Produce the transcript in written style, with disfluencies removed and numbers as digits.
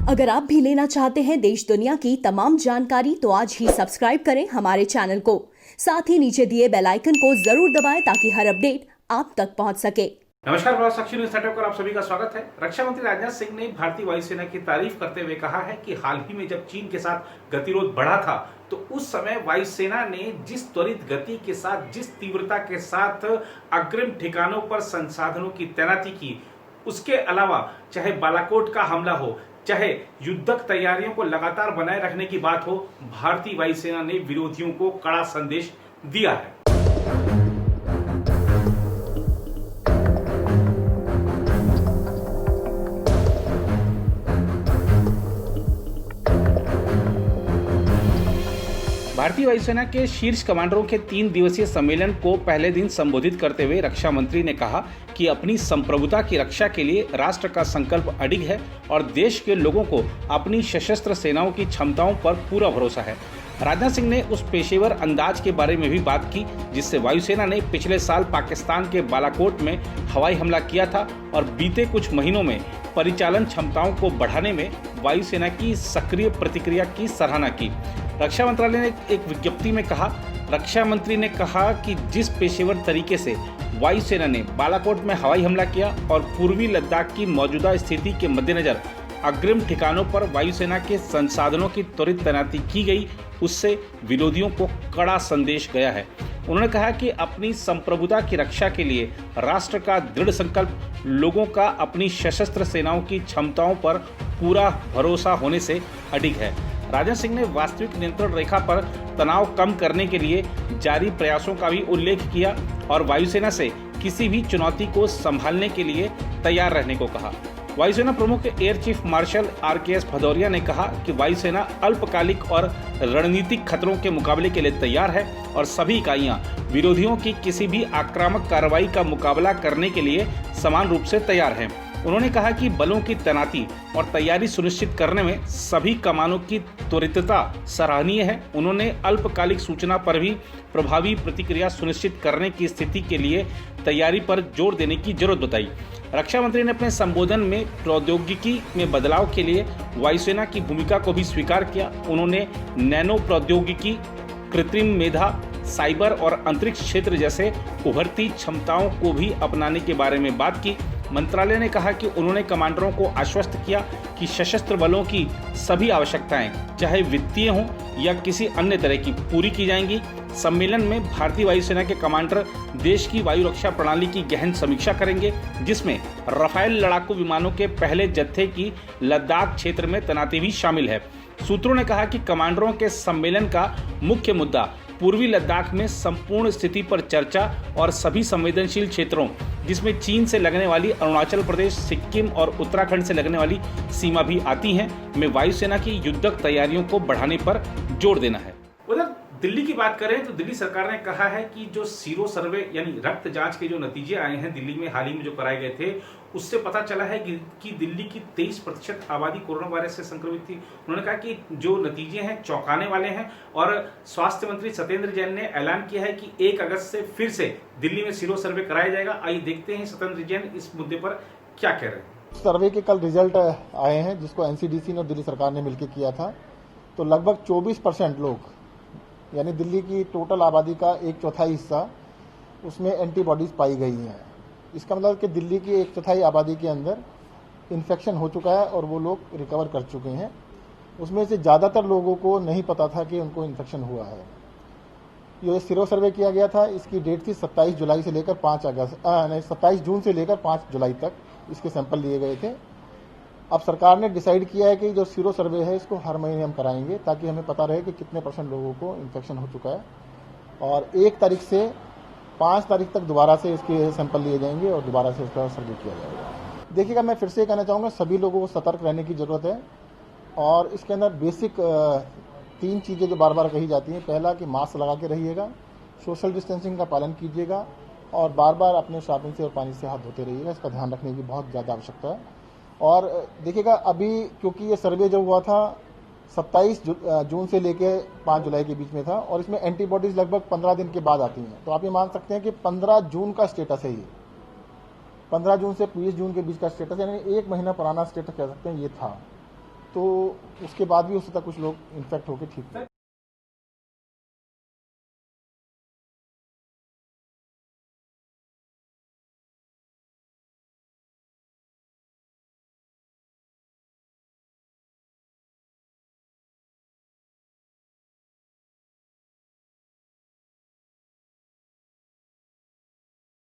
अगर आप भी लेना चाहते हैं देश दुनिया की तमाम जानकारी तो आज ही सब्सक्राइब करें हमारे चैनल को। साथ ही नीचे दिए बेल आइकन को जरूर दबाएं ताकि हर अपडेट आप तक पहुंच सके। नमस्कार, ब्रॉडकास्टिंग न्यूज़ नेटवर्क पर आप सभी का स्वागत है। रक्षा मंत्री राजनाथ सिंह ने भारतीय वायुसेना की तारीफ करते हुए कहा है कि हाल ही में जब चीन के साथ गतिरोध बढ़ा था तो उस समय वायुसेना ने जिस त्वरित गति के साथ, जिस तीव्रता के साथ अग्रिम ठिकानों पर संसाधनों की तैनाती की, उसके अलावा चाहे बालाकोट का हमला हो, चाहे युद्धक तैयारियों को लगातार बनाए रखने की बात हो, भारतीय वायुसेना ने विरोधियों को कड़ा संदेश दिया है। भारतीय वायुसेना के शीर्ष कमांडरों के 3 दिवसीय सम्मेलन को पहले दिन संबोधित करते हुए रक्षा मंत्री ने कहा कि अपनी संप्रभुता की रक्षा के लिए राष्ट्र का संकल्प अडिग है और देश के लोगों को अपनी सशस्त्र सेनाओं की क्षमताओं पर पूरा भरोसा है। राजनाथ सिंह ने उस पेशेवर अंदाज के बारे में भी बात की जिससे वायुसेना ने पिछले साल पाकिस्तान के बालाकोट में हवाई हमला किया था और बीते कुछ महीनों में परिचालन क्षमताओं को बढ़ाने में वायुसेना की सक्रिय प्रतिक्रिया की सराहना की। रक्षा मंत्रालय ने एक विज्ञप्ति में कहा, रक्षा मंत्री ने कहा कि जिस पेशेवर तरीके से वायुसेना ने बालाकोट में हवाई हमला किया और पूर्वी लद्दाख की मौजूदा स्थिति के मद्देनजर अग्रिम ठिकानों पर वायुसेना के संसाधनों की त्वरित तैनाती की गई, उससे विरोधियों को कड़ा संदेश गया है। उन्होंने कहा कि अपनी संप्रभुता की रक्षा के लिए राष्ट्र का दृढ़ संकल्प, लोगों का अपनी सशस्त्र सेनाओं की क्षमताओं पर पूरा भरोसा होने से अडिग है। राजनाथ सिंह ने वास्तविक नियंत्रण रेखा पर तनाव कम करने के लिए जारी प्रयासों का भी उल्लेख किया और वायुसेना से किसी भी चुनौती को संभालने के लिए तैयार रहने को कहा। वायुसेना प्रमुख air chief marshal RKS Bhadauria ने कहा कि वायुसेना अल्पकालिक और रणनीतिक खतरों के मुकाबले के लिए तैयार है और सभी इकाइयां विरोधियों की किसी भी आक्रामक कार्रवाई का मुकाबला करने के लिए समान रूप से तैयार हैं। उन्होंने कहा कि बलों की तैनाती और तैयारी सुनिश्चित करने में सभी कमानों की त्वरितता सराहनीय है। उन्होंने अल्पकालिक सूचना पर भी प्रभावी प्रतिक्रिया सुनिश्चित करने की स्थिति के लिए तैयारी पर जोर देने की जरूरत बताई। रक्षा मंत्री ने अपने संबोधन में प्रौद्योगिकी में बदलाव के लिए वायुसेना की भूमिका को भी स्वीकार किया। उन्होंने नैनो प्रौद्योगिकी, कृत्रिम मेधा, साइबर और अंतरिक्ष क्षेत्र जैसे उभरती क्षमताओं को भी अपनाने के बारे में बात की। मंत्रालय ने कहा कि उन्होंने कमांडरों को आश्वस्त किया कि सशस्त्र बलों की सभी आवश्यकताएं, चाहे वित्तीय हों या किसी अन्य तरह की, पूरी की जाएंगी। सम्मेलन में भारतीय वायुसेना के कमांडर देश की वायु रक्षा प्रणाली की गहन समीक्षा करेंगे, जिसमें राफेल लड़ाकू विमानों के पहले जत्थे की लद्दाख क्षेत्र में तैनाती भी शामिल है। सूत्रों ने कहा कि कमांडरों के सम्मेलन का मुख्य मुद्दा पूर्वी लद्दाख में संपूर्ण स्थिति पर चर्चा और सभी संवेदनशील क्षेत्रों, जिसमें चीन से लगने वाली अरुणाचल प्रदेश, सिक्किम और उत्तराखंड से लगने वाली सीमा भी आती हैं, में वायुसेना की युद्धक तैयारियों को बढ़ाने पर जोर देना है। उधर दिल्ली की बात करें तो दिल्ली सरकार ने कहा है कि जो सीरो सर्वे यानी रक्त जांच के जो नतीजे आए हैं दिल्ली में हाल ही में जो कराए गए थे, उससे पता चला है कि दिल्ली की 23% आबादी कोरोना वायरस से संक्रमित थी। उन्होंने कहा कि जो नतीजे हैं चौंकाने वाले हैं और स्वास्थ्य मंत्री सत्येंद्र जैन ने ऐलान किया है कि 1 अगस्त से फिर से दिल्ली में सीरो सर्वे कराया जाएगा। आइए देखते हैं सत्येंद्र जैन इस मुद्दे पर क्या कह रहे हैं। सर्वे के कल रिजल्ट आए हैं जिसको NCDC और दिल्ली सरकार ने मिलकर किया था। तो लगभग 24% लोग, यानी दिल्ली की टोटल आबादी का 1/4 हिस्सा, उसमें एंटीबॉडीज पाई गई हैं। इसका मतलब कि दिल्ली की 1/4 आबादी के अंदर इन्फेक्शन हो चुका है और वो लोग रिकवर कर चुके हैं। उसमें से ज़्यादातर लोगों को नहीं पता था कि उनको इन्फेक्शन हुआ है। ये सीरो सर्वे किया गया था, इसकी डेट थी 27 जुलाई से लेकर 27 जून से लेकर 5 जुलाई तक इसके सैंपल लिए गए थे। अब सरकार ने डिसाइड किया है कि जो सीरो सर्वे है इसको हर महीने हम कराएंगे ताकि हमें पता रहे कि कितने % लोगों को इन्फेक्शन हो चुका है, और 1 तारीख से 5 तारीख तक दोबारा से इसके सैंपल लिए जाएंगे और दोबारा से इसका सर्वे किया जाएगा। देखिएगा, मैं फिर से कहना चाहूँगा सभी लोगों को सतर्क रहने की ज़रूरत है और इसके अंदर बेसिक 3 चीज़ें जो बार बार कही जाती हैं। पहला कि मास्क लगा के रहिएगा, सोशल डिस्टेंसिंग का पालन कीजिएगा और बार बार अपने साबुन से और पानी से हाथ धोते रहिएगा। इसका ध्यान रखने की बहुत ज़्यादा आवश्यकता है। और देखिएगा, अभी क्योंकि ये सर्वे जो हुआ था 27 जून से लेकर 5 जुलाई के बीच में था और इसमें एंटीबॉडीज लगभग 15 दिन के बाद आती हैं, तो आप ये मान सकते हैं कि 15 जून का स्टेटस है ये। 15 जून से 20 जून के बीच का स्टेटस, यानी 1 महीना पुराना स्टेटस कह सकते हैं ये था। तो उसके बाद भी हो सकता है कुछ लोग इन्फेक्ट होकर ठीक हुए।